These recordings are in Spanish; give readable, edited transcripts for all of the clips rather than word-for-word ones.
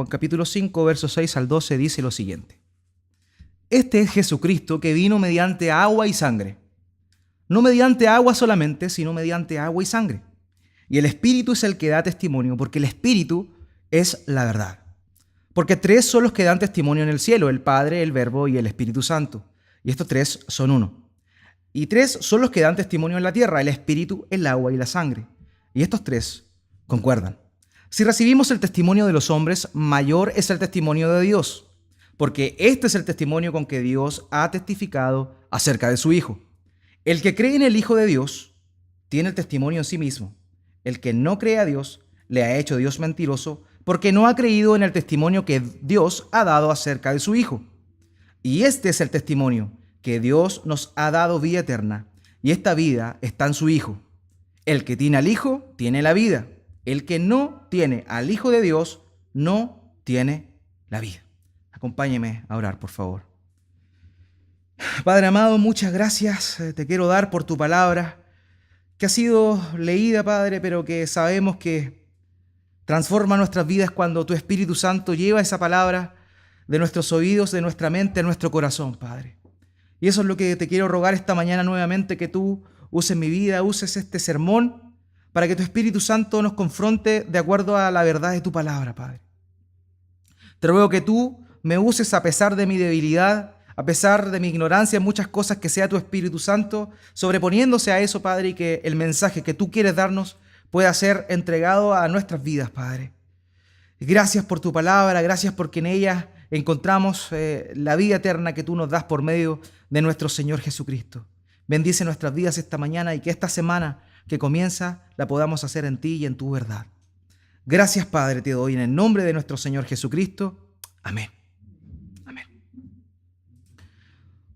Juan capítulo 5, versos 6 al 12 dice lo siguiente. Este es Jesucristo que vino mediante agua y sangre. No mediante agua solamente, sino mediante agua y sangre. Y el Espíritu es el que da testimonio, porque el Espíritu es la verdad. Porque tres son los que dan testimonio en el cielo, el Padre, el Verbo y el Espíritu Santo. Y estos tres son uno. Y tres son los que dan testimonio en la tierra, el Espíritu, el agua y la sangre. Y estos tres concuerdan. Si recibimos el testimonio de los hombres, mayor es el testimonio de Dios, porque este es el testimonio con que Dios ha testificado acerca de su Hijo. El que cree en el Hijo de Dios tiene el testimonio en sí mismo. El que no cree a Dios le ha hecho Dios mentiroso, porque no ha creído en el testimonio que Dios ha dado acerca de su Hijo. Y este es el testimonio, que Dios nos ha dado vida eterna, y esta vida está en su Hijo. El que tiene al Hijo tiene la vida. El que no tiene al Hijo de Dios no tiene la vida. Acompáñeme a orar, por favor. Padre amado, muchas gracias te quiero dar por tu palabra, que ha sido leída, Padre, pero que sabemos que transforma nuestras vidas cuando tu Espíritu Santo lleva esa palabra de nuestros oídos, de nuestra mente, a nuestro corazón, Padre. Y eso es lo que te quiero rogar esta mañana nuevamente, que tú uses mi vida, uses este sermón, para que tu Espíritu Santo nos confronte de acuerdo a la verdad de tu palabra, Padre. Te ruego que tú me uses a pesar de mi debilidad, a pesar de mi ignorancia en muchas cosas, que sea tu Espíritu Santo sobreponiéndose a eso, Padre, y que el mensaje que tú quieres darnos pueda ser entregado a nuestras vidas, Padre. Gracias por tu palabra, gracias porque en ella encontramos la vida eterna que tú nos das por medio de nuestro Señor Jesucristo. Bendice nuestras vidas esta mañana y que esta semana que comienza la podamos hacer en ti y en tu verdad. Gracias, Padre, te doy en el nombre de nuestro Señor Jesucristo. Amén. Amén.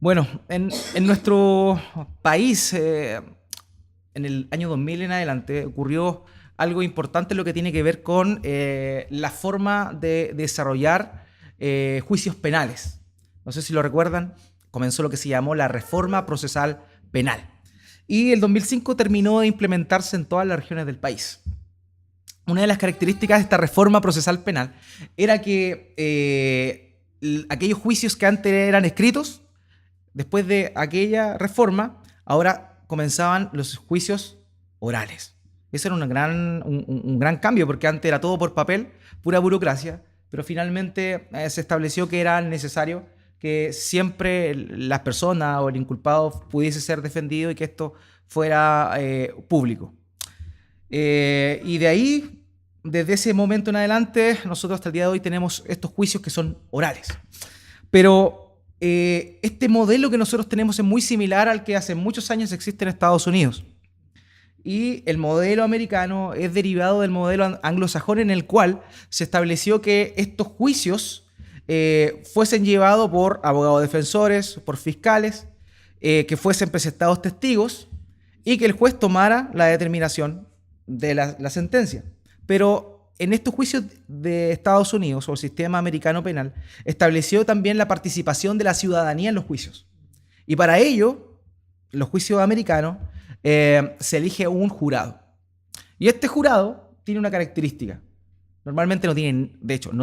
Bueno, en nuestro país, en el año 2000 en adelante, ocurrió algo importante en lo que tiene que ver con la forma de desarrollar juicios penales. No sé si lo recuerdan, comenzó lo que se llamó la Reforma Procesal Penal. Y el 2005 terminó de implementarse en todas las regiones del país. Una de las características de esta reforma procesal penal era que aquellos juicios que antes eran escritos, después de aquella reforma, ahora comenzaban los juicios orales. Eso era un gran cambio, porque antes era todo por papel, pura burocracia, pero finalmente se estableció que era necesario que siempre las personas o el inculpado pudiese ser defendido y que esto fuera público. Y de ahí, desde ese momento en adelante, nosotros hasta el día de hoy tenemos estos juicios que son orales. Pero este modelo que nosotros tenemos es muy similar al que hace muchos años existe en Estados Unidos. Y el modelo americano es derivado del modelo anglosajón, en el cual se estableció que estos juicios fuesen llevados por abogados defensores, por fiscales, que fuesen presentados testigos y que el juez tomara la determinación de la sentencia. Pero en estos juicios de Estados Unidos, o el sistema americano penal, estableció también la participación de la ciudadanía en los juicios. Y para ello, los juicios americanos, se elige un jurado. Y este jurado tiene una característica. Normalmente no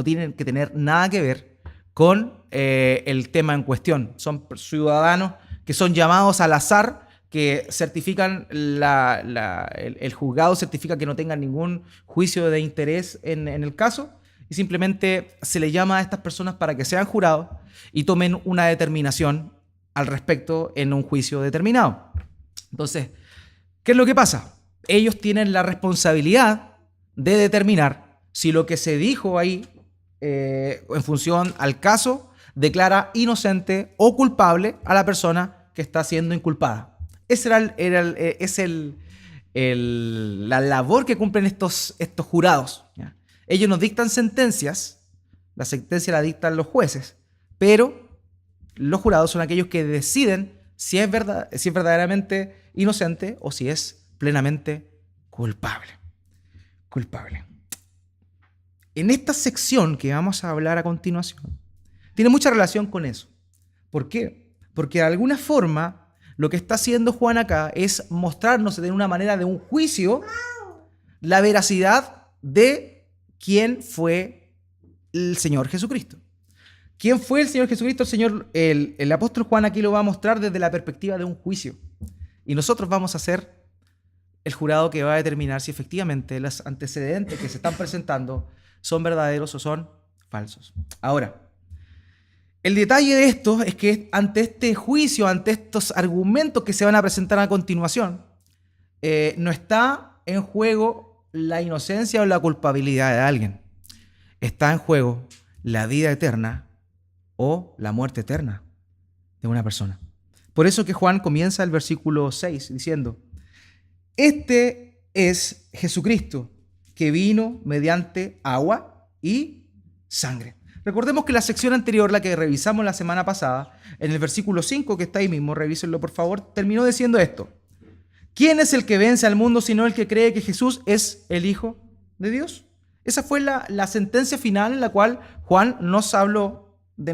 tienen que tener nada que ver con el tema en cuestión. Son ciudadanos que son llamados al azar, que certifican, el juzgado certifica que no tengan ningún juicio de interés en el caso, y simplemente se le llama a estas personas para que sean jurados y tomen una determinación al respecto en un juicio determinado. Entonces, ¿qué es lo que pasa? Ellos tienen la responsabilidad de determinar si lo que se dijo ahí, en función al caso, declara inocente o culpable a la persona que está siendo inculpada. Esa es la labor que cumplen estos jurados, ¿ya? Ellos nos dictan sentencias, la sentencia la dictan los jueces, pero los jurados son aquellos que deciden si es verdaderamente inocente o si es plenamente culpable. En esta sección que vamos a hablar a continuación, tiene mucha relación con eso. ¿Por qué? Porque de alguna forma lo que está haciendo Juan acá es mostrarnos de una manera de un juicio la veracidad de quién fue el Señor Jesucristo. ¿Quién fue el Señor Jesucristo? El apóstol Juan aquí lo va a mostrar desde la perspectiva de un juicio. Y nosotros vamos a ser el jurado que va a determinar si efectivamente los antecedentes que se están presentando son verdaderos o son falsos. Ahora, el detalle de esto es que ante este juicio, ante estos argumentos que se van a presentar a continuación, no está en juego la inocencia o la culpabilidad de alguien. Está en juego la vida eterna o la muerte eterna de una persona. Por eso que Juan comienza el versículo 6 diciendo: este es Jesucristo, que vino mediante agua y sangre. Recordemos que la sección anterior, la que revisamos la semana pasada, en el versículo 5, que está ahí mismo, revísenlo por favor, terminó diciendo esto: ¿quién es el que vence al mundo sino el que cree que Jesús es el Hijo de Dios? Esa fue la sentencia final en la cual Juan nos habló de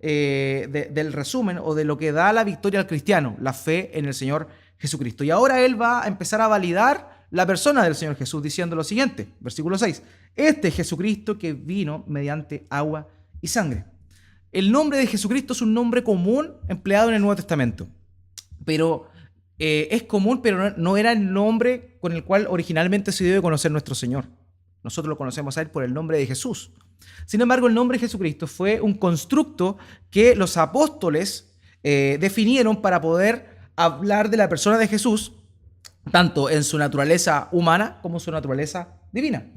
del resumen o de lo que da la victoria al cristiano, la fe en el Señor Jesucristo. Y ahora él va a empezar a validar la persona del Señor Jesús diciendo lo siguiente, versículo 6: este Jesucristo que vino mediante agua y sangre. El nombre de Jesucristo es un nombre común empleado en el Nuevo Testamento, pero es común, pero no era el nombre con el cual originalmente se dio a conocer nuestro Señor. Nosotros lo conocemos a él por el nombre de Jesús. Sin embargo, el nombre de Jesucristo fue un constructo que los apóstoles definieron para poder hablar de la persona de Jesús, tanto en su naturaleza humana como en su naturaleza divina.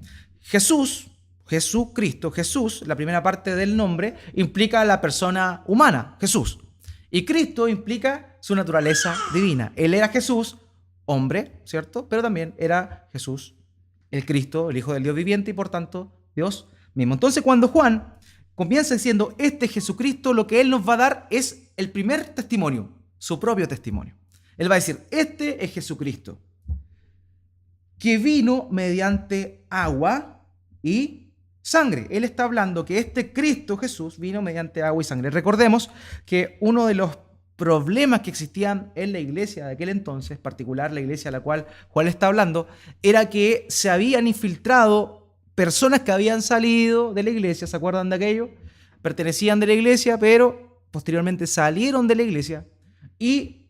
Jesucristo, Jesús, la primera parte del nombre, implica la persona humana, Jesús. Y Cristo implica su naturaleza divina. Él era Jesús, hombre, ¿cierto? Pero también era Jesús, el Cristo, el Hijo del Dios viviente y por tanto Dios mismo. Entonces cuando Juan comienza diciendo este Jesucristo, lo que él nos va a dar es el primer testimonio, su propio testimonio. Él va a decir: este es Jesucristo, que vino mediante agua y sangre. Él está hablando que este Cristo Jesús vino mediante agua y sangre. Recordemos que uno de los problemas que existían en la iglesia de aquel entonces, en particular la iglesia a la cual Juan está hablando, era que se habían infiltrado personas que habían salido de la iglesia, ¿se acuerdan de aquello? Pertenecían de la iglesia, pero posteriormente salieron de la iglesia y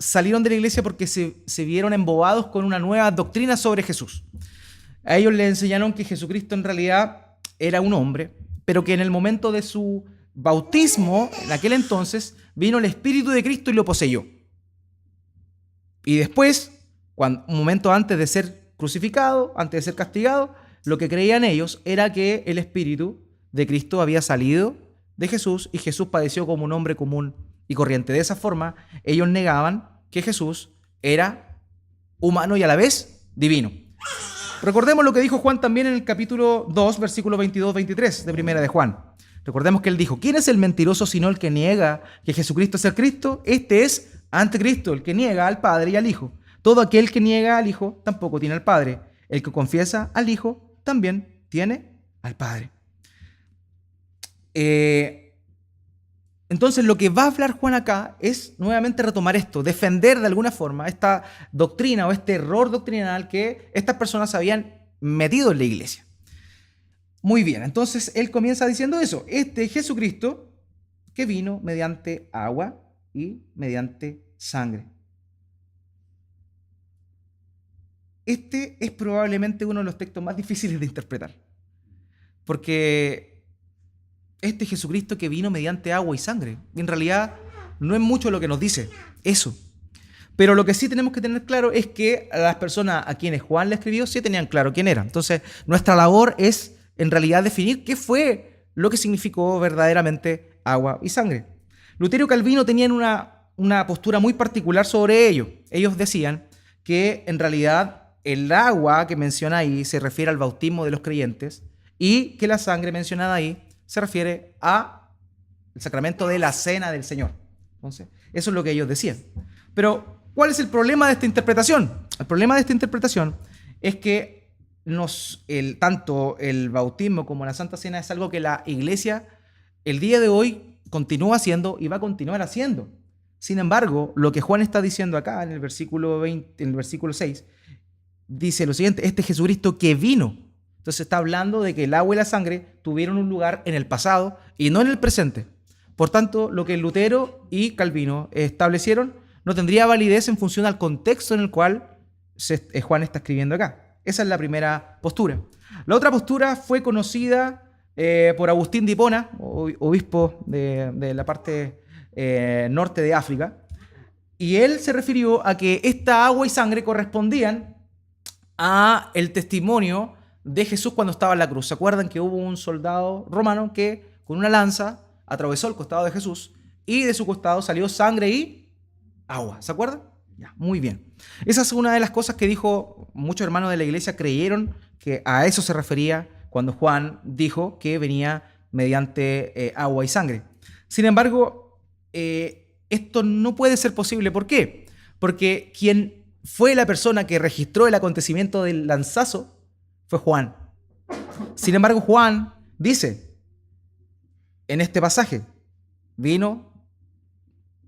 salieron de la iglesia porque se vieron embobados con una nueva doctrina sobre Jesús. A ellos les enseñaron que Jesucristo en realidad era un hombre, pero que en el momento de su bautismo, en aquel entonces, vino el Espíritu de Cristo y lo poseyó. Y después, un momento antes de ser crucificado, antes de ser castigado, lo que creían ellos era que el Espíritu de Cristo había salido de Jesús y Jesús padeció como un hombre común y corriente. De esa forma, ellos negaban que Jesús era humano y a la vez divino. Recordemos lo que dijo Juan también en el capítulo 2, versículo 22-23 de Primera de Juan. Recordemos que él dijo: ¿quién es el mentiroso sino el que niega que Jesucristo es el Cristo? Este es anticristo, el que niega al Padre y al Hijo. Todo aquel que niega al Hijo tampoco tiene al Padre. El que confiesa al Hijo también tiene al Padre. Entonces lo que va a hablar Juan acá es nuevamente retomar esto, defender de alguna forma esta doctrina o este error doctrinal que estas personas habían metido en la iglesia. Muy bien, entonces él comienza diciendo eso: este Jesucristo que vino mediante agua y mediante sangre. Este es probablemente uno de los textos más difíciles de interpretar, porque este Jesucristo que vino mediante agua y sangre, en realidad no es mucho lo que nos dice eso. Pero lo que sí tenemos que tener claro es que las personas a quienes Juan le escribió sí tenían claro quién era. Entonces nuestra labor es en realidad definir qué fue lo que significó verdaderamente agua y sangre. Lutero y Calvino tenían una postura muy particular sobre ello. Ellos decían que en realidad el agua que menciona ahí se refiere al bautismo de los creyentes y que la sangre mencionada ahí se refiere al sacramento de la cena del Señor. Entonces, eso es lo que ellos decían. Pero, ¿cuál es el problema de esta interpretación? El problema de esta interpretación es que tanto el bautismo como la Santa Cena es algo que la Iglesia el día de hoy continúa haciendo y va a continuar haciendo. Sin embargo, lo que Juan está diciendo acá en el versículo 6, dice lo siguiente: este Jesucristo que vino. Entonces está hablando de que el agua y la sangre tuvieron un lugar en el pasado y no en el presente. Por tanto, lo que Lutero y Calvino establecieron no tendría validez en función al contexto en el cual Juan está escribiendo acá. Esa es la primera postura. La otra postura fue conocida por Agustín de Hipona, obispo de la parte norte de África, y él se refirió a que esta agua y sangre correspondían a el testimonio de Jesús cuando estaba en la cruz. ¿Se acuerdan que hubo un soldado romano que con una lanza atravesó el costado de Jesús y de su costado salió sangre y agua? ¿Se acuerdan? Ya, muy bien. Esa es una de las cosas que dijo, muchos hermanos de la iglesia creyeron que a eso se refería cuando Juan dijo que venía mediante agua y sangre. Sin embargo, esto no puede ser posible. ¿Por qué? Porque quien fue la persona que registró el acontecimiento del lanzazo fue Juan. Sin embargo, Juan dice en este pasaje, vino,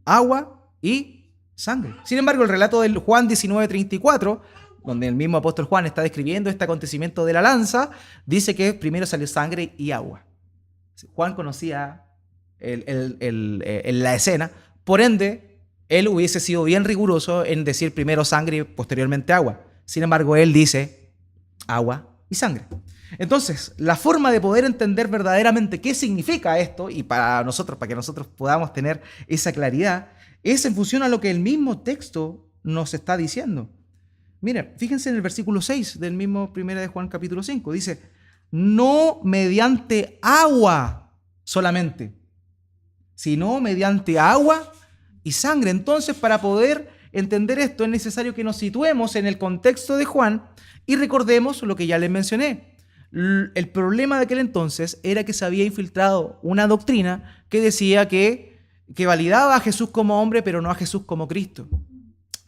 agua y sangre. Sin embargo, el relato del Juan 19:34, donde el mismo apóstol Juan está describiendo este acontecimiento de la lanza, dice que primero salió sangre y agua. Juan conocía la escena, por ende, él hubiese sido bien riguroso en decir primero sangre y posteriormente agua. Sin embargo, él dice agua y sangre. Entonces, la forma de poder entender verdaderamente qué significa esto, y para que nosotros podamos tener esa claridad, es en función a lo que el mismo texto nos está diciendo. Miren, fíjense en el versículo 6 del mismo 1 de Juan capítulo 5. Dice, no mediante agua solamente, sino mediante agua y sangre. Entonces, para poder entender esto, es necesario que nos situemos en el contexto de Juan y recordemos lo que ya les mencioné. El problema de aquel entonces era que se había infiltrado una doctrina que decía que validaba a Jesús como hombre, pero no a Jesús como Cristo.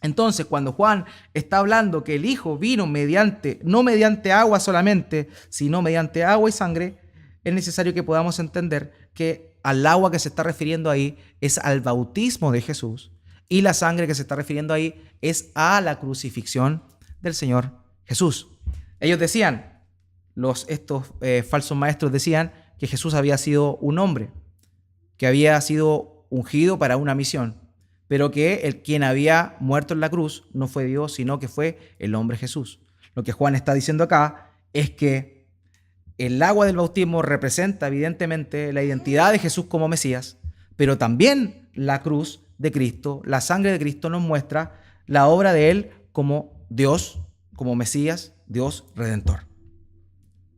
Entonces, cuando Juan está hablando que el Hijo vino no mediante agua solamente, sino mediante agua y sangre, es necesario que podamos entender que al agua que se está refiriendo ahí es al bautismo de Jesús y la sangre que se está refiriendo ahí es a la crucifixión del Señor Jesús. Ellos decían, estos falsos maestros decían que Jesús había sido un hombre, que había sido ungido para una misión, pero que quien había muerto en la cruz no fue Dios, sino que fue el hombre Jesús. Lo que Juan está diciendo acá es que el agua del bautismo representa evidentemente la identidad de Jesús como Mesías, pero también la cruz de Cristo, la sangre de Cristo nos muestra la obra de Él como Dios, como Mesías, Dios Redentor.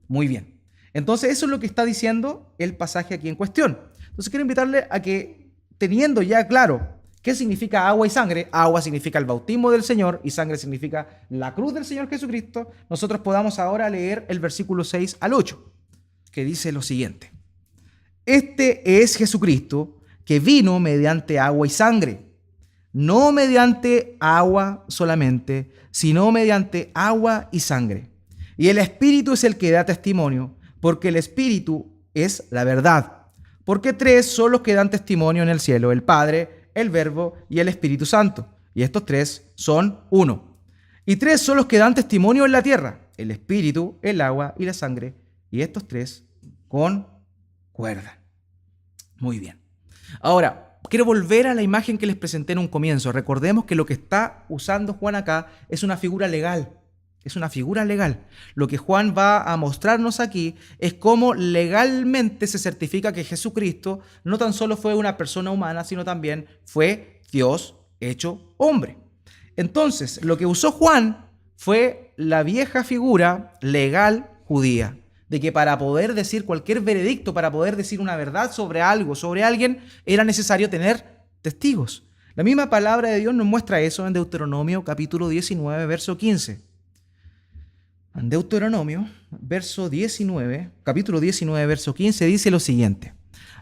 Muy bien. Entonces eso es lo que está diciendo el pasaje aquí en cuestión. Entonces quiero invitarle a que, teniendo ya claro qué significa agua y sangre, agua significa el bautismo del Señor y sangre significa la cruz del Señor Jesucristo, nosotros podamos ahora leer el versículo 6 al 8, que dice lo siguiente. Este es Jesucristo que vino mediante agua y sangre, no mediante agua solamente, sino mediante agua y sangre. Y el Espíritu es el que da testimonio, porque el Espíritu es la verdad. Porque tres son los que dan testimonio en el cielo, el Padre, el Verbo y el Espíritu Santo. Y estos tres son uno. Y tres son los que dan testimonio en la tierra, el Espíritu, el agua y la sangre. Y estos tres concuerdan. Muy bien. Ahora, quiero volver a la imagen que les presenté en un comienzo. Recordemos que lo que está usando Juan acá es una figura legal. Es una figura legal. Lo que Juan va a mostrarnos aquí es cómo legalmente se certifica que Jesucristo no tan solo fue una persona humana, sino también fue Dios hecho hombre. Entonces, lo que usó Juan fue la vieja figura legal judía, de que para poder decir cualquier veredicto, para poder decir una verdad sobre algo, sobre alguien, era necesario tener testigos. La misma palabra de Dios nos muestra eso en Deuteronomio capítulo 19, verso 15. En Deuteronomio, capítulo 19, verso 15, dice lo siguiente.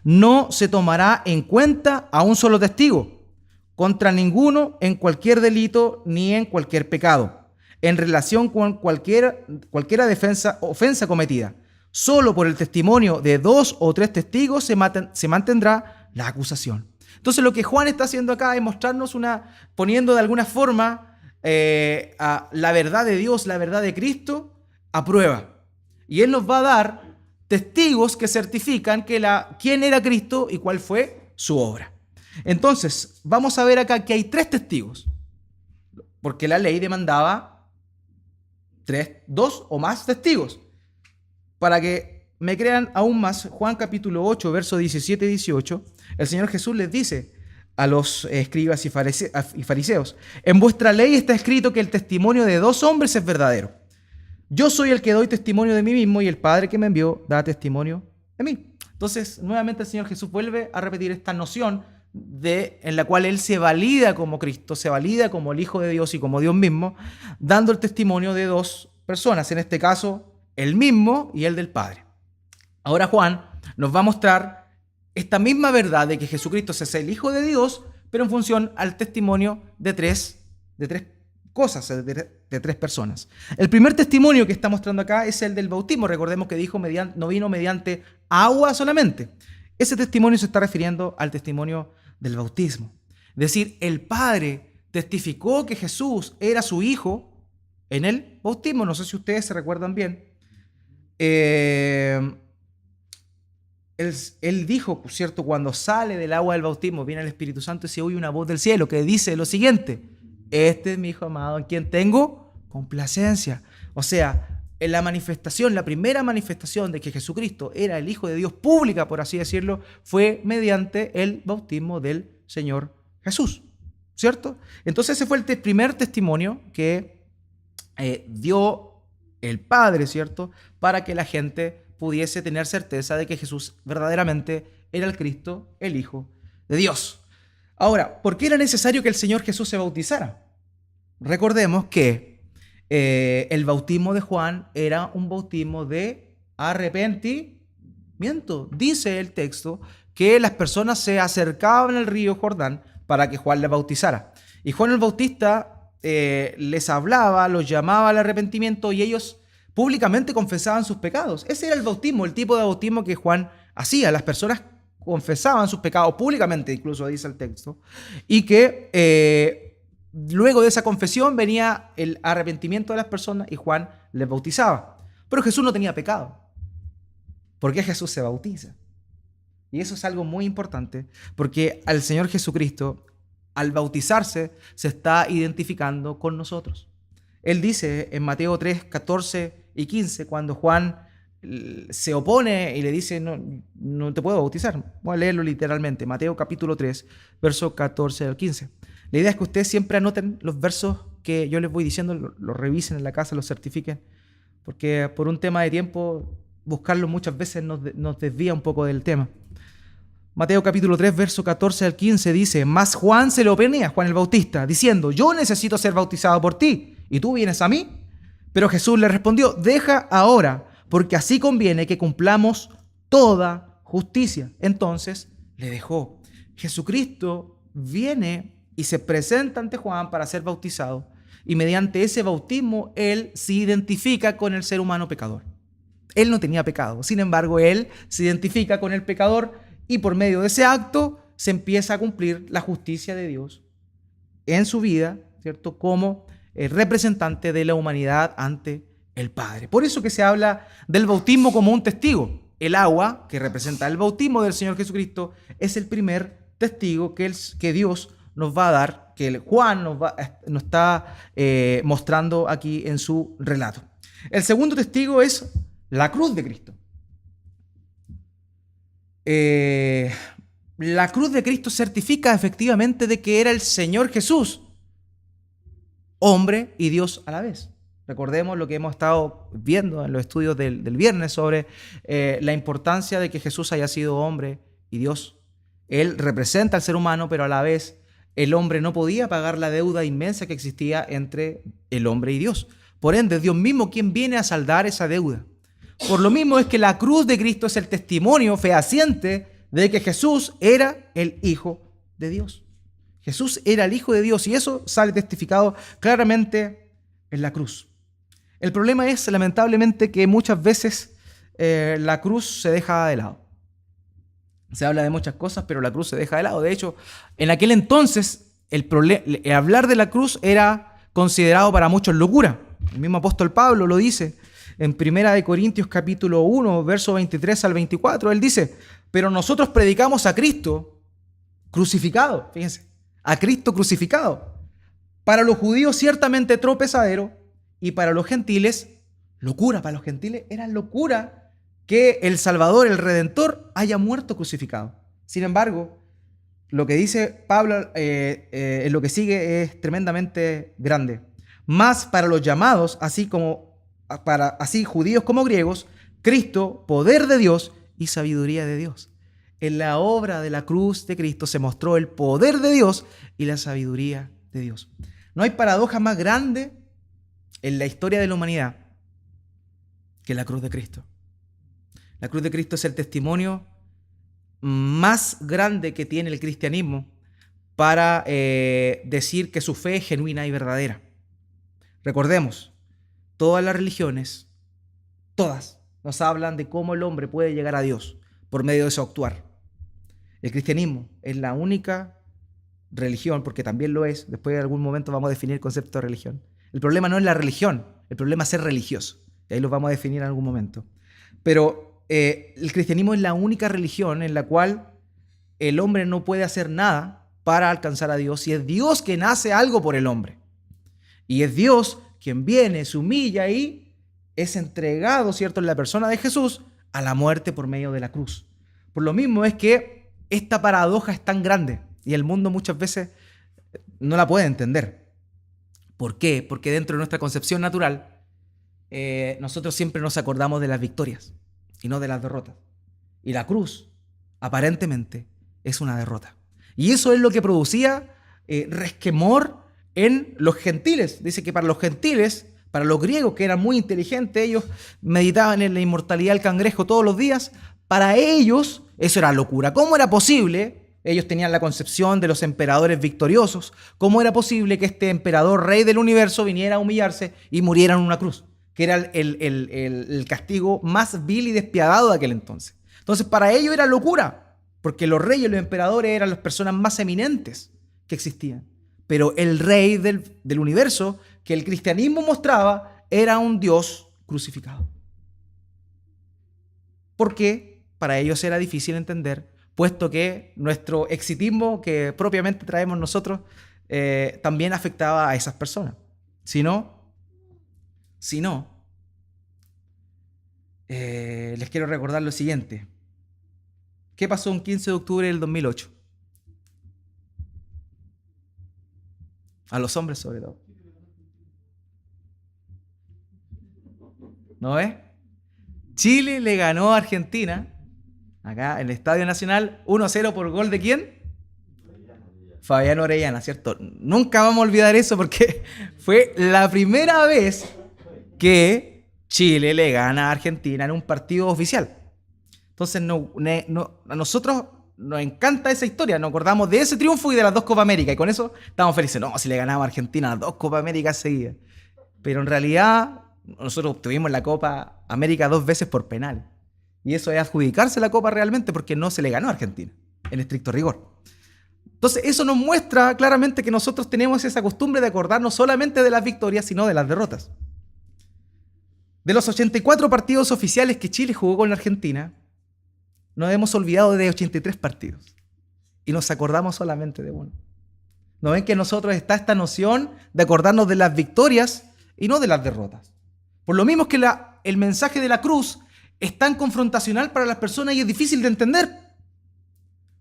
No se tomará en cuenta a un solo testigo contra ninguno en cualquier delito ni en cualquier pecado, en relación con cualquiera ofensa cometida. Solo por el testimonio de 2 o 3 testigos se mantendrá la acusación. Entonces lo que Juan está haciendo acá es mostrarnos poniendo de alguna forma a la verdad de Dios, la verdad de Cristo, a prueba. Y Él nos va a dar testigos que certifican quién era Cristo y cuál fue su obra. Entonces, vamos a ver acá que hay 3 testigos, porque la ley demandaba 2 o más testigos. Para que me crean aún más, Juan capítulo 8, versos 17 y 18, el Señor Jesús les dice a los escribas y fariseos: en vuestra ley está escrito que el testimonio de 2 hombres es verdadero. Yo soy el que doy testimonio de mí mismo y el Padre que me envió da testimonio de mí. Entonces, nuevamente el Señor Jesús vuelve a repetir esta noción en la cual Él se valida como Cristo, se valida como el Hijo de Dios y como Dios mismo, dando el testimonio de 2 personas, en este caso, Él mismo y el del Padre. Ahora Juan nos va a mostrar esta misma verdad de que Jesucristo es el Hijo de Dios, pero en función al testimonio de tres cosas, de 3 personas. El primer testimonio que está mostrando acá es el del bautismo. Recordemos que dijo no vino mediante agua solamente. Ese testimonio se está refiriendo al testimonio del bautismo. Es decir, el Padre testificó que Jesús era su Hijo en el bautismo. No sé si ustedes se recuerdan bien. Él dijo, por cierto, cuando sale del agua del bautismo, viene el Espíritu Santo y se oye una voz del cielo que dice lo siguiente: este es mi Hijo amado en quien tengo complacencia. O sea, en la manifestación, la primera manifestación de que Jesucristo era el Hijo de Dios pública, por así decirlo, fue mediante el bautismo del Señor Jesús, ¿cierto? Entonces ese fue el primer testimonio que dio el Padre, ¿cierto? Para que la gente pudiese tener certeza de que Jesús verdaderamente era el Cristo, el Hijo de Dios. Ahora, ¿por qué era necesario que el Señor Jesús se bautizara? Recordemos que el bautismo de Juan era un bautismo de arrepentimiento. Dice el texto que las personas se acercaban al río Jordán para que Juan les bautizara. Y Juan el Bautista les hablaba, los llamaba al arrepentimiento y ellos públicamente confesaban sus pecados. Ese era el bautismo, el tipo de bautismo que Juan hacía. Las personas confesaban sus pecados públicamente, incluso dice el texto, y que luego de esa confesión venía el arrepentimiento de las personas y Juan les bautizaba. Pero Jesús no tenía pecado. ¿Por qué Jesús se bautiza? Y eso es algo muy importante, porque al Señor Jesucristo, al bautizarse, se está identificando con nosotros. Él dice en Mateo 3, 14 y 15, cuando Juan se opone y le dice: no te puedo bautizar. Voy a leerlo literalmente. Mateo capítulo 3, versos 14 al 15. La idea es que ustedes siempre anoten los versos que yo les voy diciendo, los revisen en la casa, los certifiquen, porque por un tema de tiempo, buscarlos muchas veces nos desvía un poco del tema. Mateo capítulo 3, verso 14 al 15 dice: mas Juan se le oponía, Juan el Bautista, diciendo: yo necesito ser bautizado por ti, ¿y tú vienes a mí? Pero Jesús le respondió: deja ahora, porque así conviene que cumplamos toda justicia. Entonces le dejó. Jesucristo viene y se presenta ante Juan para ser bautizado, y mediante ese bautismo él se identifica con el ser humano pecador. Él no tenía pecado, sin embargo él se identifica con el pecador, y por medio de ese acto se empieza a cumplir la justicia de Dios en su vida, ¿cierto? Como representante de la humanidad ante el Padre. Por eso que se habla del bautismo como un testigo. El agua, que representa el bautismo del Señor Jesucristo, es el primer testigo que Dios nos va a dar, que Juan nos está mostrando aquí en su relato. El segundo testigo es la cruz de Cristo. La cruz de Cristo certifica efectivamente de que era el Señor Jesús, hombre y Dios a la vez. Recordemos lo que hemos estado viendo en los estudios del viernes sobre la importancia de que Jesús haya sido hombre y Dios. Él representa al ser humano, pero a la vez el hombre no podía pagar la deuda inmensa que existía entre el hombre y Dios. Por ende, Dios mismo quien viene a saldar esa deuda. Por lo mismo es que la cruz de Cristo es el testimonio fehaciente de que Jesús era el Hijo de Dios. Jesús era el Hijo de Dios y eso sale testificado claramente en la cruz. El problema es, lamentablemente, que muchas veces la cruz se deja de lado. Se habla de muchas cosas, pero la cruz se deja de lado. De hecho, en aquel entonces, hablar de la cruz era considerado para muchos locura. El mismo apóstol Pablo lo dice. En 1 Corintios capítulo 1, verso 23 al 24, él dice, pero nosotros predicamos a Cristo crucificado, fíjense, a Cristo crucificado. Para los judíos ciertamente tropezadero y para los gentiles locura. Para los gentiles era locura que el Salvador, el Redentor, haya muerto crucificado. Sin embargo, lo que dice Pablo en lo que sigue es tremendamente grande. Más para los llamados, así judíos como griegos, Cristo, poder de Dios y sabiduría de Dios. En la obra de la cruz de Cristo se mostró el poder de Dios y la sabiduría de Dios. No hay paradoja más grande en la historia de la humanidad que la cruz de Cristo. La cruz de Cristo es el testimonio más grande que tiene el cristianismo para decir que su fe es genuina y verdadera. Recordemos, todas las religiones, todas, nos hablan de cómo el hombre puede llegar a Dios por medio de su actuar. El cristianismo es la única religión, porque también lo es, después de algún momento vamos a definir el concepto de religión. El problema no es la religión, el problema es ser religioso, y ahí lo vamos a definir en algún momento. Pero el cristianismo es la única religión en la cual el hombre no puede hacer nada para alcanzar a Dios, y es Dios quien hace algo por el hombre. Y es Dios quien viene, se humilla y es entregado, ¿cierto?, en la persona de Jesús a la muerte por medio de la cruz. Por lo mismo es que esta paradoja es tan grande y el mundo muchas veces no la puede entender. ¿Por qué? Porque dentro de nuestra concepción natural, nosotros siempre nos acordamos de las victorias y no de las derrotas. Y la cruz, aparentemente, es una derrota. Y eso es lo que producía resquemor en los gentiles. Dice que para los gentiles, para los griegos que eran muy inteligentes, ellos meditaban en la inmortalidad del cangrejo todos los días, para ellos eso era locura. ¿Cómo era posible? Ellos tenían la concepción de los emperadores victoriosos. ¿Cómo era posible que este emperador, rey del universo, viniera a humillarse y muriera en una cruz? Que era el castigo más vil y despiadado de aquel entonces. Entonces, para ellos era locura, porque los reyes, los emperadores eran las personas más eminentes que existían. Pero el rey del universo que el cristianismo mostraba era un Dios crucificado. ¿Por qué? Para ellos era difícil entender, puesto que nuestro exitismo que propiamente traemos nosotros también afectaba a esas personas. Si no, les quiero recordar lo siguiente. ¿Qué pasó un 15 de octubre del 2008? A los hombres sobre todo. ¿No ves? Chile le ganó a Argentina, acá en el Estadio Nacional, 1-0 por gol ¿de quién? Fabián Orellana, ¿cierto? Nunca vamos a olvidar eso porque fue la primera vez que Chile le gana a Argentina en un partido oficial. Entonces a nosotros nos encanta esa historia, nos acordamos de ese triunfo y de las 2 Copa América, y con eso estamos felices. No, si le ganamos a Argentina las 2 Copa América seguidas. Pero en realidad nosotros obtuvimos la Copa América 2 veces por penal. Y eso es adjudicarse la Copa realmente, porque no se le ganó a Argentina, en estricto rigor. Entonces eso nos muestra claramente que nosotros tenemos esa costumbre de acordarnos solamente de las victorias, sino de las derrotas. De los 84 partidos oficiales que Chile jugó con la Argentina, nos hemos olvidado de 83 partidos. Y nos acordamos solamente de uno. ¿No ven que en nosotros está esta noción de acordarnos de las victorias y no de las derrotas? Por lo mismo es que el mensaje de la cruz es tan confrontacional para las personas y es difícil de entender.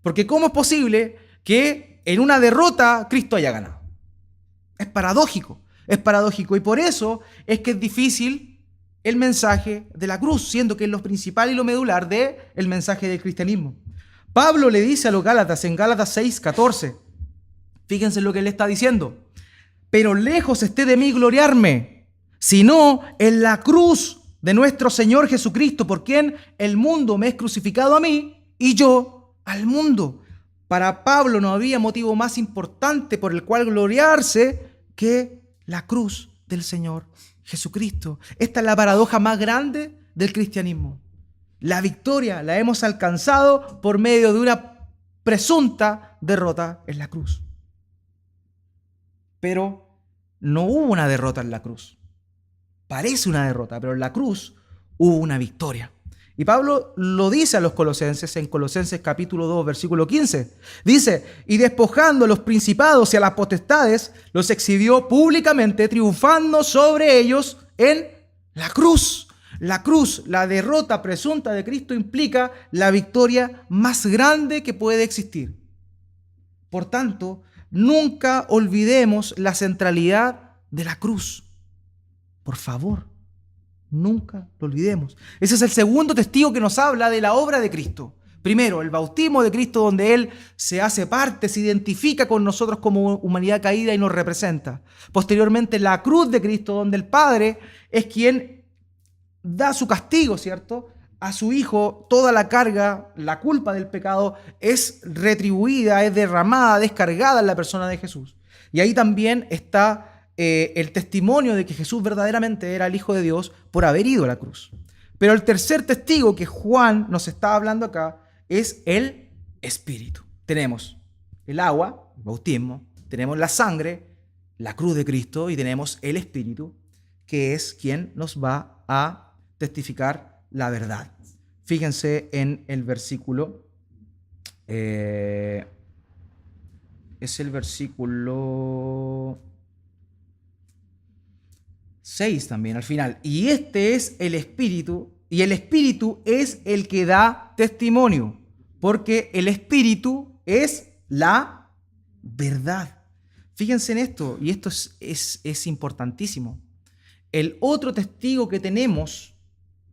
Porque ¿cómo es posible que en una derrota Cristo haya ganado? Es paradójico. Y por eso es que es difícil el mensaje de la cruz, siendo que es lo principal y lo medular del mensaje del cristianismo. Pablo le dice a los Gálatas en Gálatas 6:14, fíjense lo que él está diciendo: pero lejos esté de mí gloriarme, sino en la cruz de nuestro Señor Jesucristo, por quien el mundo me es crucificado a mí y yo al mundo. Para Pablo no había motivo más importante por el cual gloriarse que la cruz del Señor Jesucristo. Esta es la paradoja más grande del cristianismo. La victoria la hemos alcanzado por medio de una presunta derrota en la cruz. Pero no hubo una derrota en la cruz. parece una derrota, pero en la cruz hubo una victoria. Y Pablo lo dice a los colosenses en Colosenses capítulo 2, versículo 15. Dice, y despojando a los principados y a las potestades, los exhibió públicamente, triunfando sobre ellos en la cruz. La cruz, la derrota presunta de Cristo, implica la victoria más grande que puede existir. Por tanto, nunca olvidemos la centralidad de la cruz. Por favor. Nunca lo olvidemos. Ese es el segundo testigo que nos habla de la obra de Cristo. Primero, el bautismo de Cristo, donde Él se hace parte, se identifica con nosotros como humanidad caída y nos representa. Posteriormente, la cruz de Cristo, donde el Padre es quien da su castigo, ¿cierto? A su Hijo, toda la carga, la culpa del pecado es retribuida, es derramada, descargada en la persona de Jesús. Y ahí también está el testimonio de que Jesús verdaderamente era el Hijo de Dios por haber ido a la cruz. Pero el tercer testigo que Juan nos está hablando acá es el Espíritu. Tenemos el agua, el bautismo, tenemos la sangre, la cruz de Cristo, y tenemos el Espíritu, que es quien nos va a testificar la verdad. Fíjense en el versículo, es el versículo 6 también al final. Y este es el Espíritu, y el Espíritu es el que da testimonio, porque el Espíritu es la verdad. Fíjense en esto, y esto es importantísimo. El otro testigo que tenemos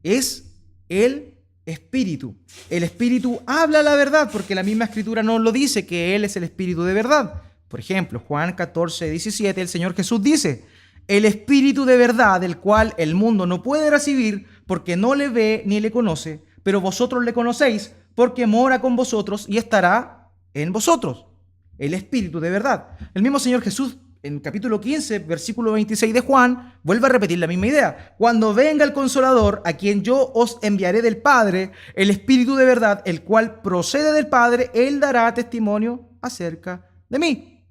es el Espíritu. El Espíritu habla la verdad, porque la misma Escritura nos lo dice, que Él es el Espíritu de verdad. Por ejemplo, Juan 14, 17, el Señor Jesús dice: el Espíritu de verdad, el cual el mundo no puede recibir porque no le ve ni le conoce, pero vosotros le conocéis porque mora con vosotros y estará en vosotros. El Espíritu de verdad. El mismo Señor Jesús, en capítulo 15, versículo 26 de Juan, vuelve a repetir la misma idea. Cuando venga el Consolador, a quien yo os enviaré del Padre, el Espíritu de verdad, el cual procede del Padre, Él dará testimonio acerca de mí.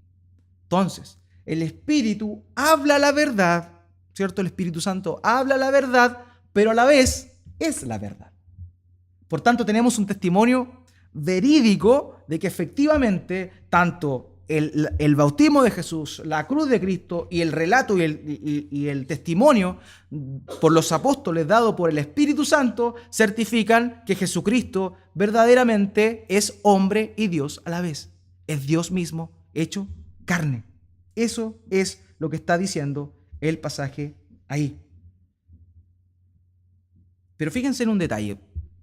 Entonces, el Espíritu habla la verdad, ¿cierto? El Espíritu Santo habla la verdad, pero a la vez es la verdad. Por tanto, tenemos un testimonio verídico de que efectivamente tanto el bautismo de Jesús, la cruz de Cristo y el relato y el testimonio por los apóstoles dado por el Espíritu Santo certifican que Jesucristo verdaderamente es hombre y Dios a la vez. Es Dios mismo hecho carne. Eso es lo que está diciendo el pasaje ahí. Pero fíjense en un detalle.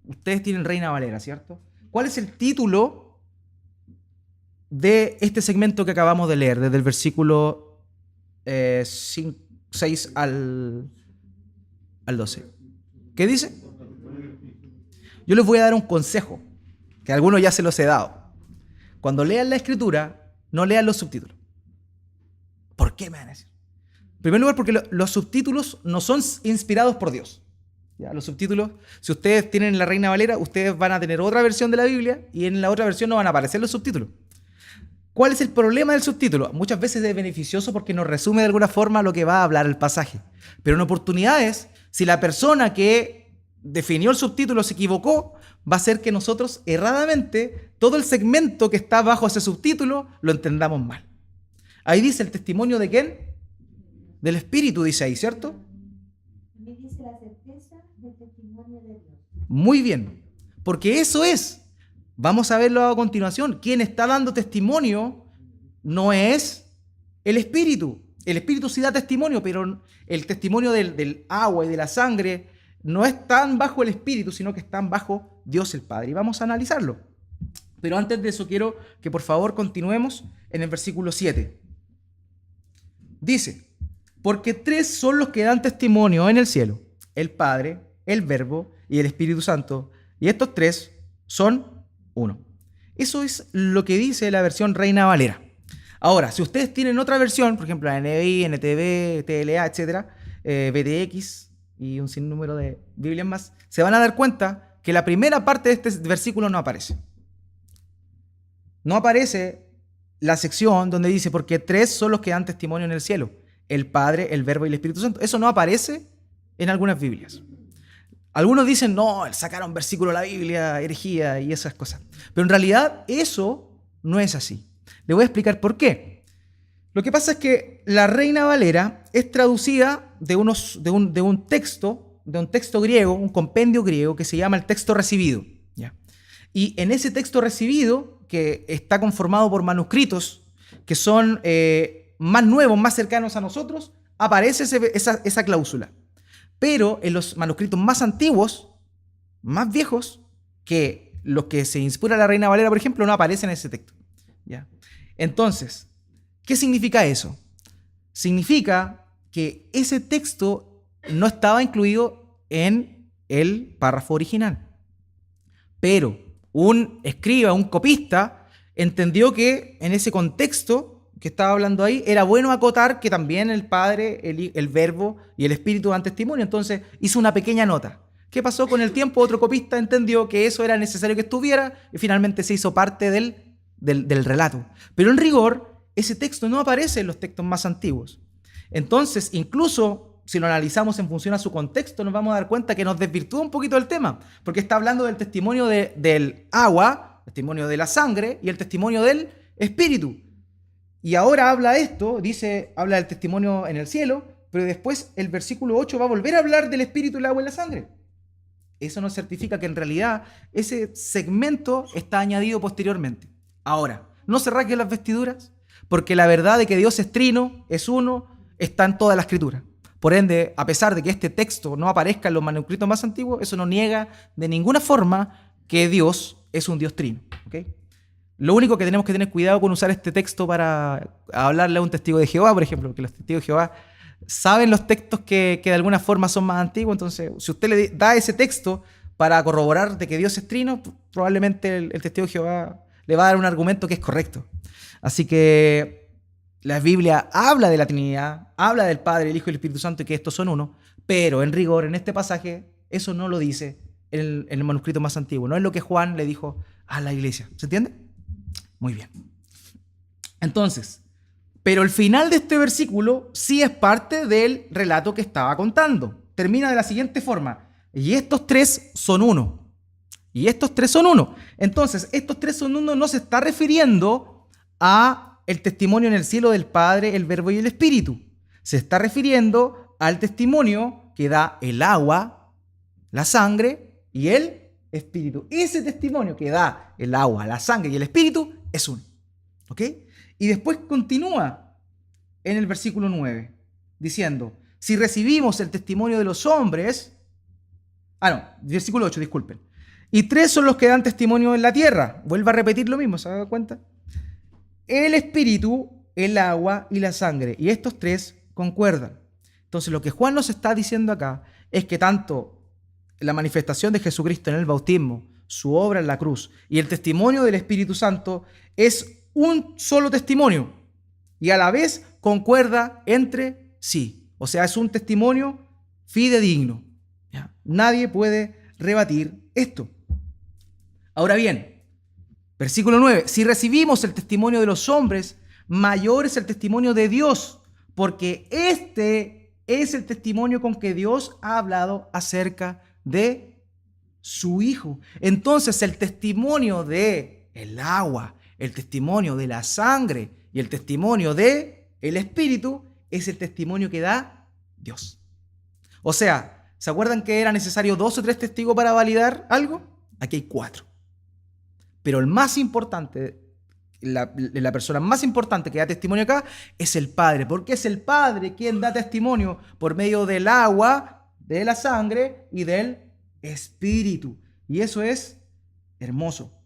Ustedes tienen Reina Valera, ¿cierto? ¿Cuál es el título de este segmento que acabamos de leer, desde el versículo 6 al 12? ¿Qué dice? Yo les voy a dar un consejo, que a algunos ya se los he dado. Cuando lean la Escritura, no lean los subtítulos. ¿Por qué me van a decir? En primer lugar, porque los subtítulos no son inspirados por Dios. ¿Ya? Los subtítulos, si ustedes tienen la Reina Valera, ustedes van a tener otra versión de la Biblia y en la otra versión no van a aparecer los subtítulos. ¿Cuál es el problema del subtítulo? Muchas veces es beneficioso porque nos resume de alguna forma lo que va a hablar el pasaje. Pero en oportunidades, si la persona que definió el subtítulo se equivocó, va a ser que nosotros erradamente todo el segmento que está bajo ese subtítulo lo entendamos mal. Ahí dice el testimonio de ¿quién? Del Espíritu, dice ahí, ¿cierto? También dice la certeza del testimonio de Dios. Muy bien, porque eso es. Vamos a verlo a continuación. Quien está dando testimonio no es el Espíritu. El Espíritu sí da testimonio, pero el testimonio del agua y de la sangre no están bajo el Espíritu, sino que están bajo Dios el Padre. Y vamos a analizarlo. Pero antes de eso quiero que por favor continuemos en el versículo 7. Dice: porque tres son los que dan testimonio en el cielo: el Padre, el Verbo y el Espíritu Santo. Y estos tres son uno. Eso es lo que dice la versión Reina Valera. Ahora, si ustedes tienen otra versión, por ejemplo, la NBI, NTV, TLA, etcétera, BTX y un sinnúmero de Biblias más, se van a dar cuenta que la primera parte de este versículo no aparece. No aparece la sección donde dice: porque tres son los que dan testimonio en el cielo: el Padre, el Verbo y el Espíritu Santo. Eso no aparece en algunas Biblias. Algunos dicen, no, sacaron versículo de la Biblia, herejía y esas cosas. Pero en realidad eso no es así. Le voy a explicar por qué. Lo que pasa es que la Reina Valera es traducida de un texto griego, un compendio griego que se llama el texto recibido. ¿Ya? Y en ese texto recibido, que está conformado por manuscritos que son más nuevos, más cercanos a nosotros, aparece esa cláusula. Pero en los manuscritos más antiguos, más viejos, que los que se inspira la Reina Valera, por ejemplo, no aparece en ese texto. ¿Ya? Entonces, ¿qué significa eso? Significa que ese texto no estaba incluido en el párrafo original. Pero un escriba, un copista, entendió que en ese contexto que estaba hablando ahí, era bueno acotar que también el Padre, el Verbo y el Espíritu dan testimonio. Entonces hizo una pequeña nota. ¿Qué pasó con el tiempo? Otro copista entendió que eso era necesario que estuviera y finalmente se hizo parte del relato. Pero en rigor, ese texto no aparece en los textos más antiguos. Entonces, incluso si lo analizamos en función a su contexto, nos vamos a dar cuenta que nos desvirtúa un poquito el tema, porque está hablando del testimonio del agua, el testimonio de la sangre y el testimonio del Espíritu. Y ahora habla habla del testimonio en el cielo, pero después el versículo 8 va a volver a hablar del espíritu, el agua y la sangre. Eso nos certifica que en realidad ese segmento está añadido posteriormente. Ahora, no se rasguen las vestiduras, porque la verdad de que Dios es trino, es uno, está en toda la Escritura. Por ende, a pesar de que este texto no aparezca en los manuscritos más antiguos, eso no niega de ninguna forma que Dios es un Dios trino. ¿Okay? Lo único que tenemos que tener cuidado con usar este texto para hablarle a un testigo de Jehová, por ejemplo, porque los testigos de Jehová saben los textos que de alguna forma son más antiguos. Entonces, si usted le da ese texto para corroborar de que Dios es trino, probablemente el testigo de Jehová le va a dar un argumento que es correcto. Así que la Biblia habla de la Trinidad, habla del Padre, el Hijo y el Espíritu Santo y que estos son uno, pero en rigor, en este pasaje, eso no lo dice en el manuscrito más antiguo. No es lo que Juan le dijo a la iglesia. ¿Se entiende? Muy bien. Entonces, pero el final de este versículo sí es parte del relato que estaba contando. Termina de la siguiente forma. Y estos tres son uno. Y estos tres son uno. Entonces, estos tres son uno no se está refiriendo a el testimonio en el cielo del Padre, el Verbo y el Espíritu. Se está refiriendo al testimonio que da el agua, la sangre y el Espíritu. Ese testimonio que da el agua, la sangre y el Espíritu es uno. ¿Ok? Y después continúa en el versículo 9, diciendo, si recibimos el testimonio de los hombres, versículo 8, disculpen, y tres son los que dan testimonio en la tierra. Vuelvo a repetir lo mismo, ¿se dan cuenta? El Espíritu, el agua y la sangre, y estos tres concuerdan. Entonces lo que Juan nos está diciendo acá es que tanto la manifestación de Jesucristo en el bautismo, su obra en la cruz y el testimonio del Espíritu Santo es un solo testimonio y a la vez concuerda entre sí. O sea, es un testimonio fidedigno. ¿Ya? Nadie puede rebatir esto. Ahora bien, versículo 9. Si recibimos el testimonio de los hombres, mayor es el testimonio de Dios, porque este es el testimonio con que Dios ha hablado acerca de su Hijo. Entonces, el testimonio de el agua, el testimonio de la sangre y el testimonio de el Espíritu es el testimonio que da Dios. O sea, ¿se acuerdan que era necesario 2 o 3 testigos para validar algo? Aquí hay 4. Pero el más importante, la persona más importante que da testimonio acá es el Padre, porque es el Padre quien da testimonio por medio del agua, de la sangre y del Espíritu. Y eso es hermoso.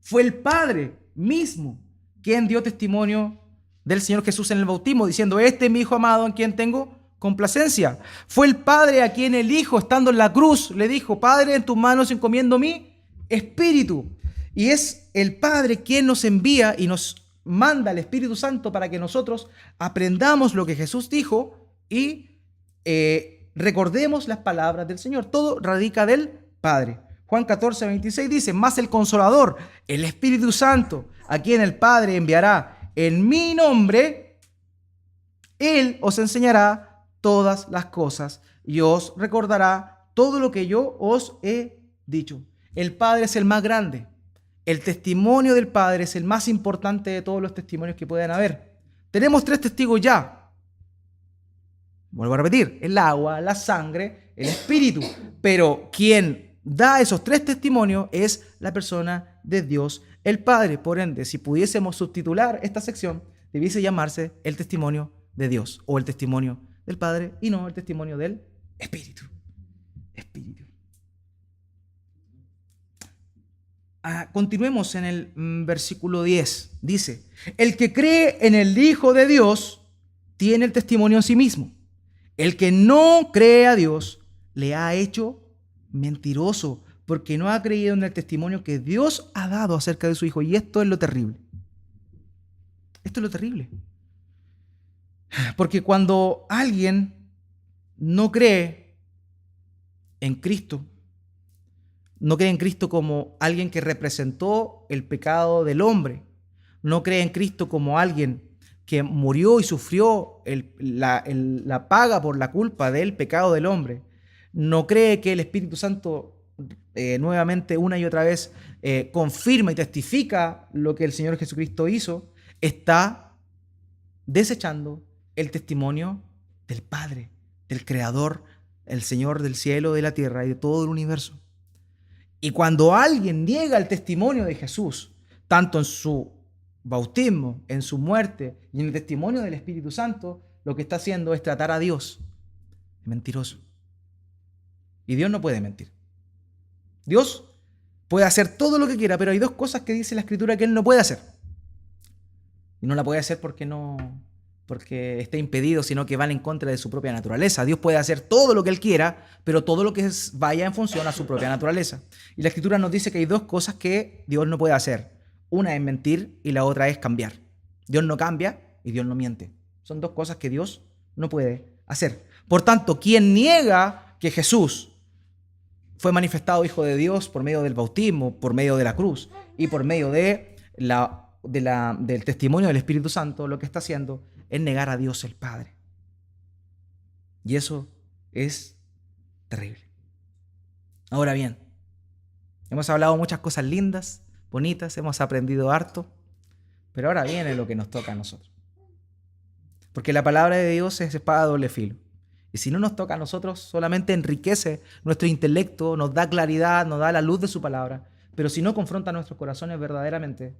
Fue el Padre mismo quien dio testimonio del Señor Jesús en el bautismo, diciendo, este es mi Hijo amado en quien tengo complacencia. Fue el Padre a quien el Hijo, estando en la cruz, le dijo, Padre, en tus manos encomiendo mi espíritu. Y es el Padre quien nos envía y nos manda el Espíritu Santo para que nosotros aprendamos lo que Jesús dijo y recordemos las palabras del Señor. Todo radica del Padre. Juan 14, 26 dice, mas el Consolador, el Espíritu Santo, a quien el Padre enviará en mi nombre, Él os enseñará todas las cosas y os recordará todo lo que yo os he dicho. El Padre es el más grande. El testimonio del Padre es el más importante de todos los testimonios que puedan haber. Tenemos 3 testigos ya. Vuelvo a repetir, el agua, la sangre, el Espíritu. Pero quien da esos 3 testimonios es la persona de Dios, el Padre. Por ende, si pudiésemos subtitular esta sección, debiese llamarse el testimonio de Dios o el testimonio del Padre y no el testimonio del Espíritu. Espíritu. Continuemos en el versículo 10. Dice, el que cree en el Hijo de Dios tiene el testimonio en sí mismo. El que no cree a Dios le ha hecho mentiroso porque no ha creído en el testimonio que Dios ha dado acerca de su Hijo. Y esto es lo terrible. Esto es lo terrible. Porque cuando alguien no cree en Cristo, no cree en Cristo como alguien que representó el pecado del hombre, no cree en Cristo como alguien que murió y sufrió la paga por la culpa del pecado del hombre, no cree que el Espíritu Santo nuevamente una y otra vez confirma y testifica lo que el Señor Jesucristo hizo, está desechando el testimonio del Padre, del Creador, el Señor del cielo, de la tierra y de todo el universo. Y cuando alguien niega el testimonio de Jesús, tanto en su bautismo, en su muerte y en el testimonio del Espíritu Santo, lo que está haciendo es tratar a Dios de mentiroso. Y Dios no puede mentir. Dios puede hacer todo lo que quiera, pero hay 2 cosas que dice la Escritura que Él no puede hacer. Y no la puede hacer porque esté impedido, sino que van en contra de su propia naturaleza. Dios puede hacer todo lo que Él quiera, pero todo lo que vaya en función a su propia naturaleza. Y la Escritura nos dice que hay 2 cosas que Dios no puede hacer. Una es mentir y la otra es cambiar. Dios no cambia y Dios no miente. Son 2 cosas que Dios no puede hacer. Por tanto, quien niega que Jesús fue manifestado Hijo de Dios por medio del bautismo, por medio de la cruz y por medio del testimonio del Espíritu Santo, lo que está haciendo es negar a Dios el Padre. Y eso es terrible. Ahora bien, hemos hablado muchas cosas lindas, bonitas, hemos aprendido harto, pero ahora viene lo que nos toca a nosotros. Porque la palabra de Dios es espada de doble filo. Y si no nos toca a nosotros, solamente enriquece nuestro intelecto, nos da claridad, nos da la luz de su palabra. Pero si no confronta nuestros corazones verdaderamente,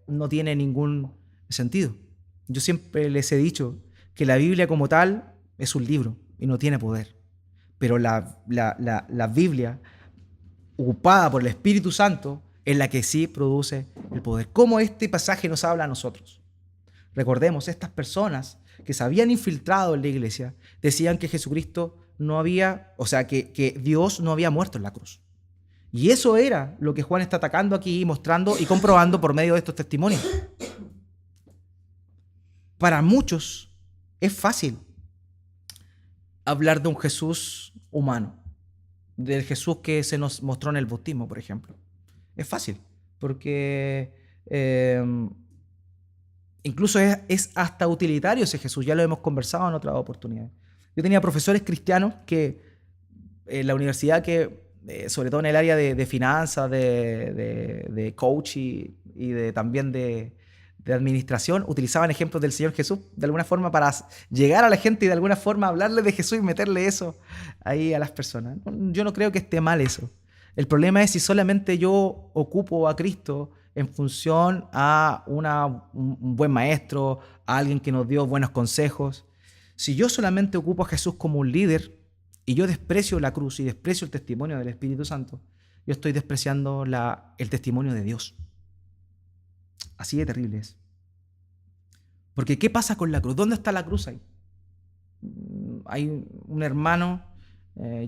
no tiene ningún sentido. Yo siempre les he dicho que la Biblia como tal es un libro y no tiene poder. Pero la Biblia, ocupada por el Espíritu Santo, es la que sí produce el poder. ¿Cómo este pasaje nos habla a nosotros? Recordemos, estas personas que se habían infiltrado en la iglesia decían que Jesucristo no había, o sea, que Dios no había muerto en la cruz. Y eso era lo que Juan está atacando aquí, mostrando y comprobando por medio de estos testimonios. Para muchos es fácil hablar de un Jesús humano, del Jesús que se nos mostró en el bautismo, por ejemplo. Es fácil, porque incluso es hasta utilitario ese Jesús, ya lo hemos conversado en otras oportunidades. Yo tenía profesores cristianos que en la universidad que, sobre todo en el área de finanzas, de coach y también de administración, utilizaban ejemplos del Señor Jesús de alguna forma para llegar a la gente y de alguna forma hablarle de Jesús y meterle eso ahí a las personas. Yo no creo que esté mal eso. El problema es si solamente yo ocupo a Cristo en función a un buen maestro, a alguien que nos dio buenos consejos. Si yo solamente ocupo a Jesús como un líder y yo desprecio la cruz y desprecio el testimonio del Espíritu Santo, yo estoy despreciando el testimonio de Dios. Así de terrible es. Porque ¿qué pasa con la cruz? ¿Dónde está la cruz ahí? Hay un hermano,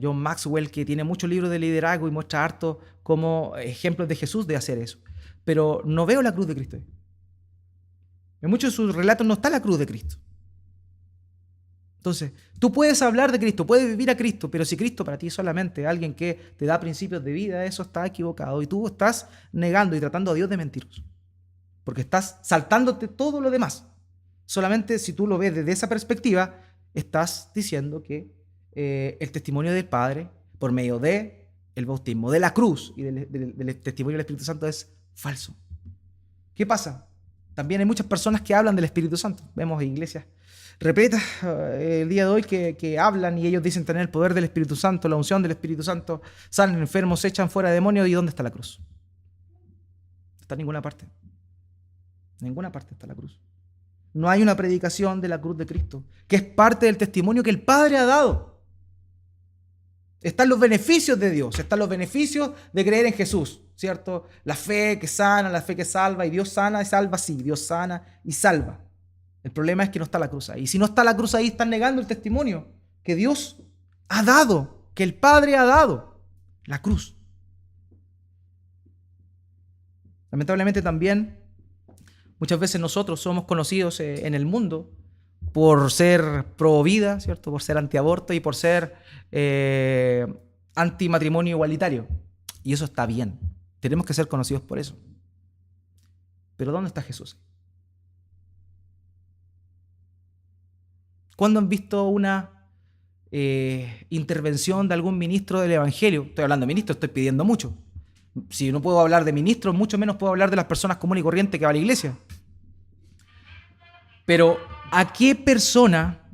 John Maxwell, que tiene muchos libros de liderazgo y muestra harto como ejemplos de Jesús de hacer eso. Pero no veo la cruz de Cristo ahí. En muchos de sus relatos no está la cruz de Cristo. Entonces, tú puedes hablar de Cristo, puedes vivir a Cristo, pero si Cristo para ti es solamente alguien que te da principios de vida, eso está equivocado. Y tú estás negando y tratando a Dios de mentiroso. Porque estás saltándote todo lo demás. Solamente si tú lo ves desde esa perspectiva, estás diciendo que el testimonio del Padre por medio de el bautismo, de la cruz y del testimonio del Espíritu Santo es falso. ¿Qué pasa? También hay muchas personas que hablan del Espíritu Santo. Vemos iglesias repletas el día de hoy que hablan y ellos dicen tener el poder del Espíritu Santo, la unción del Espíritu Santo, salen enfermos, se echan fuera demonios. ¿Y dónde está la cruz? No está en ninguna parte. En ninguna parte está la cruz. No hay una predicación de la cruz de Cristo, que es parte del testimonio que el Padre ha dado. Están los beneficios de Dios, están los beneficios de creer en Jesús, ¿cierto? La fe que sana, la fe que salva, y Dios sana y salva, sí, Dios sana y salva. El problema es que no está la cruz ahí. Y si no está la cruz ahí, están negando el testimonio que Dios ha dado, que el Padre ha dado, la cruz. Lamentablemente también, muchas veces nosotros somos conocidos en el mundo por ser pro vida, ¿cierto? Por ser antiaborto y por ser antimatrimonio igualitario. Y eso está bien. Tenemos que ser conocidos por eso. Pero ¿dónde está Jesús? ¿Cuándo han visto una intervención de algún ministro del Evangelio? Estoy hablando de ministro, estoy pidiendo mucho. Si no puedo hablar de ministros, mucho menos puedo hablar de las personas comunes y corrientes que va a la iglesia. Pero ¿a qué persona,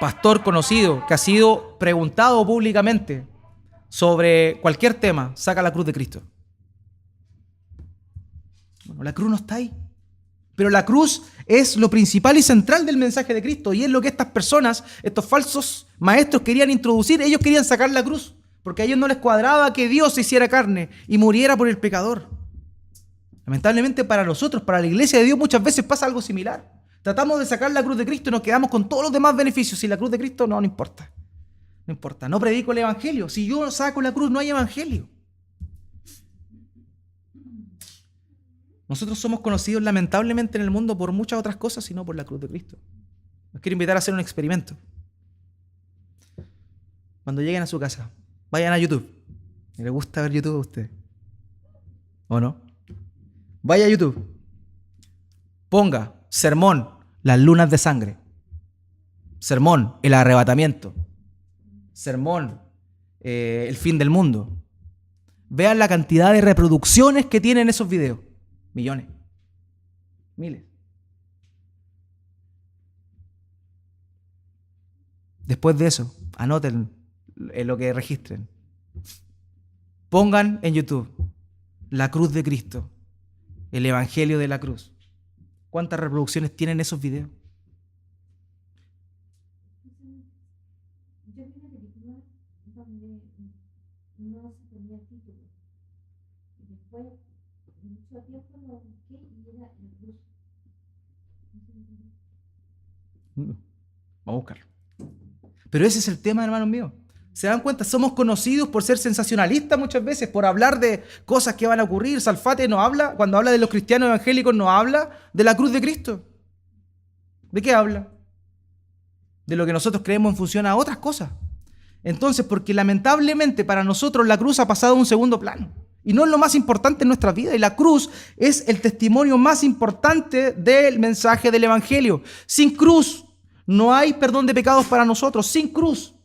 pastor conocido, que ha sido preguntado públicamente sobre cualquier tema, saca la cruz de Cristo? Bueno, la cruz no está ahí. Pero la cruz es lo principal y central del mensaje de Cristo, y es lo que estas personas, estos falsos maestros querían introducir. Ellos querían sacar la cruz, porque a ellos no les cuadraba que Dios se hiciera carne y muriera por el pecador. Lamentablemente para nosotros, para la iglesia de Dios, muchas veces pasa algo similar. Tratamos de sacar la cruz de Cristo y nos quedamos con todos los demás beneficios. Y la cruz de Cristo no importa. No importa. No predico el evangelio. Si yo saco la cruz, no hay evangelio. Nosotros somos conocidos lamentablemente en el mundo por muchas otras cosas, sino por la cruz de Cristo. Los quiero invitar a hacer un experimento. Cuando lleguen a su casa, vayan a YouTube. ¿Les gusta ver YouTube a ustedes? ¿O no? Vaya a YouTube. Ponga sermón, las lunas de sangre. Sermón, el arrebatamiento. Sermón, el fin del mundo. Vean la cantidad de reproducciones que tienen esos videos. Millones. Miles. Después de eso, anoten lo que registren. Pongan en YouTube la cruz de Cristo, el evangelio de la cruz. ¿Cuántas reproducciones tienen esos videos? Yo vi una película donde no se ponía título. Y después, mucho tiempo lo busqué y era la cruz. Vamos a buscarlo. Pero ese es el tema, hermanos míos. ¿Se dan cuenta? Somos conocidos por ser sensacionalistas muchas veces, por hablar de cosas que van a ocurrir. Salfate no habla, cuando habla de los cristianos evangélicos, no habla de la cruz de Cristo. ¿De qué habla? De lo que nosotros creemos en función a otras cosas. Entonces, porque lamentablemente para nosotros la cruz ha pasado a un segundo plano. Y no es lo más importante en nuestra vida. Y la cruz es el testimonio más importante del mensaje del evangelio. Sin cruz no hay perdón de pecados para nosotros. Sin cruz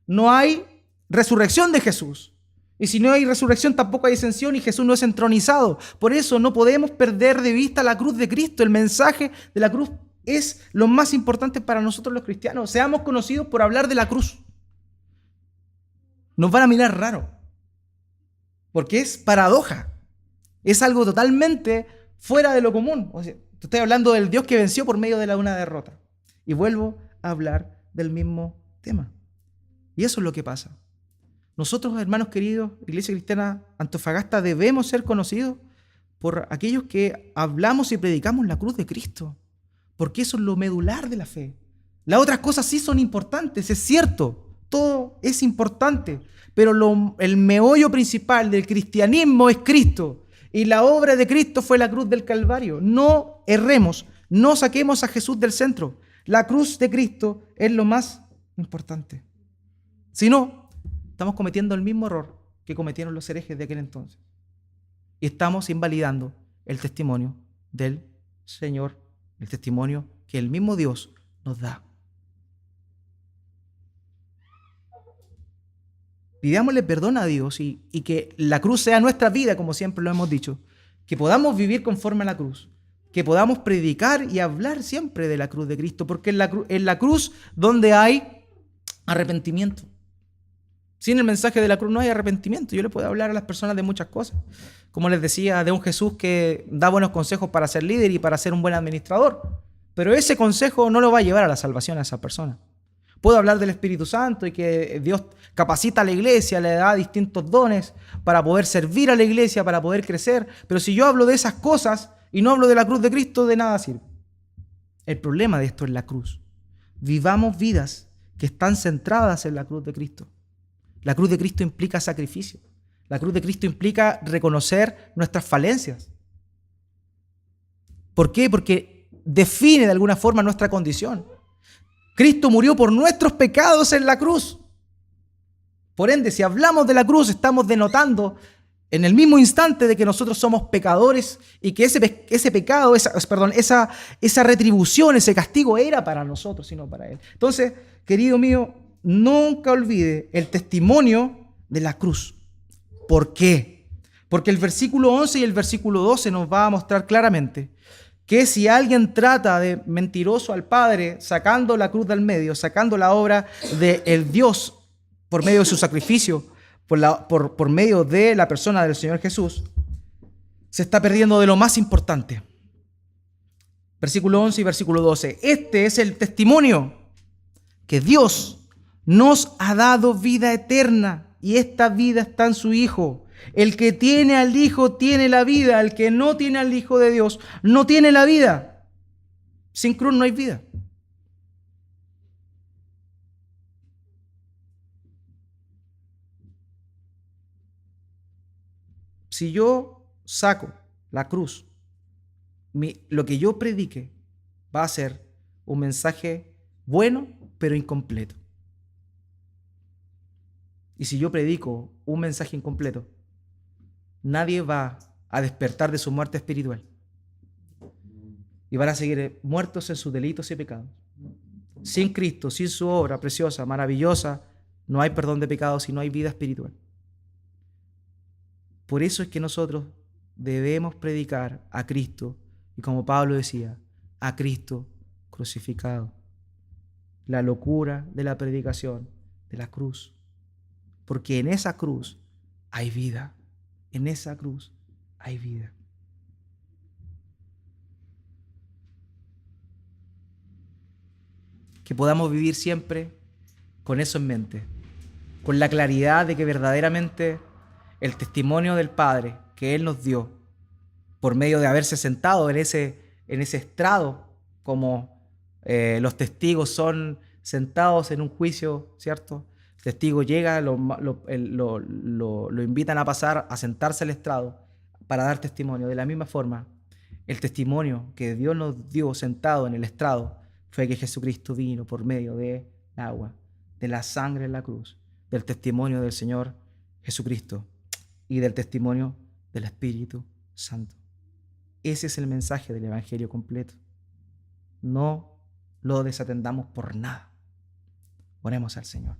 no hay resurrección de Jesús. Y si no hay resurrección, tampoco hay ascensión y Jesús no es entronizado. Por eso no podemos perder de vista la cruz de Cristo. El mensaje de la cruz es lo más importante para nosotros los cristianos. Seamos conocidos por hablar de la cruz. Nos van a mirar raro, porque es paradoja. Es algo totalmente fuera de lo común. O sea, te estoy hablando del Dios que venció por medio de una derrota. Y vuelvo a hablar del mismo tema. Y eso es lo que pasa. Nosotros, hermanos queridos, Iglesia Cristiana Antofagasta, debemos ser conocidos por aquellos que hablamos y predicamos la cruz de Cristo, porque eso es lo medular de la fe. Las otras cosas sí son importantes, es cierto, todo es importante, pero el meollo principal del cristianismo es Cristo, y la obra de Cristo fue la cruz del Calvario. No erremos, no saquemos a Jesús del centro. La cruz de Cristo es lo más importante. Si no, estamos cometiendo el mismo error que cometieron los herejes de aquel entonces. Y estamos invalidando el testimonio del Señor, el testimonio que el mismo Dios nos da. pidámosle perdón a Dios y que la cruz sea nuestra vida, como siempre lo hemos dicho, que podamos vivir conforme a la cruz, que podamos predicar y hablar siempre de la cruz de Cristo, porque en la cruz donde hay arrepentimiento. Sin el mensaje de la cruz no hay arrepentimiento. Yo le puedo hablar a las personas de muchas cosas. Como les decía, de un Jesús que da buenos consejos para ser líder y para ser un buen administrador. Pero ese consejo no lo va a llevar a la salvación a esa persona. Puedo hablar del Espíritu Santo y que Dios capacita a la iglesia, le da distintos dones para poder servir a la iglesia, para poder crecer. Pero si yo hablo de esas cosas y no hablo de la cruz de Cristo, de nada sirve. El problema de esto es la cruz. Vivamos vidas que están centradas en la cruz de Cristo. La cruz de Cristo implica sacrificio. La cruz de Cristo implica reconocer nuestras falencias. ¿Por qué? Porque define de alguna forma nuestra condición. Cristo murió por nuestros pecados en la cruz. Por ende, si hablamos de la cruz, estamos denotando en el mismo instante de que nosotros somos pecadores y que ese pecado, esa retribución, ese castigo era para nosotros, sino para Él. Entonces, querido mío, nunca olvide el testimonio de la cruz. ¿Por qué? Porque el versículo 11 y el versículo 12 nos va a mostrar claramente que si alguien trata de mentiroso al Padre, sacando la cruz del medio, sacando la obra del Dios por medio de su sacrificio, por medio de la persona del Señor Jesús, se está perdiendo de lo más importante. Versículo 11 y versículo 12. Este es el testimonio que Dios nos ha dado vida eterna y esta vida está en su Hijo. El que tiene al Hijo tiene la vida. El que no tiene al Hijo de Dios no tiene la vida. Sin cruz no hay vida. Si yo saco la cruz, lo que yo predique va a ser un mensaje bueno, pero incompleto. Y si yo predico un mensaje incompleto, nadie va a despertar de su muerte espiritual. Y van a seguir muertos en sus delitos y pecados. Sin Cristo, sin su obra preciosa, maravillosa, no hay perdón de pecados y no hay vida espiritual. Por eso es que nosotros debemos predicar a Cristo, y como Pablo decía, a Cristo crucificado. La locura de la predicación de la cruz. Porque en esa cruz hay vida. En esa cruz hay vida. Que podamos vivir siempre con eso en mente, con la claridad de que verdaderamente el testimonio del Padre que Él nos dio por medio de haberse sentado en ese estrado, como los testigos son sentados en un juicio, ¿cierto? El testigo llega, lo invitan a pasar, a sentarse al estrado para dar testimonio. De la misma forma, el testimonio que Dios nos dio sentado en el estrado fue que Jesucristo vino por medio del agua, de la sangre en la cruz, del testimonio del Señor Jesucristo y del testimonio del Espíritu Santo. Ese es el mensaje del Evangelio completo. No lo desatendamos por nada. Oremos al Señor.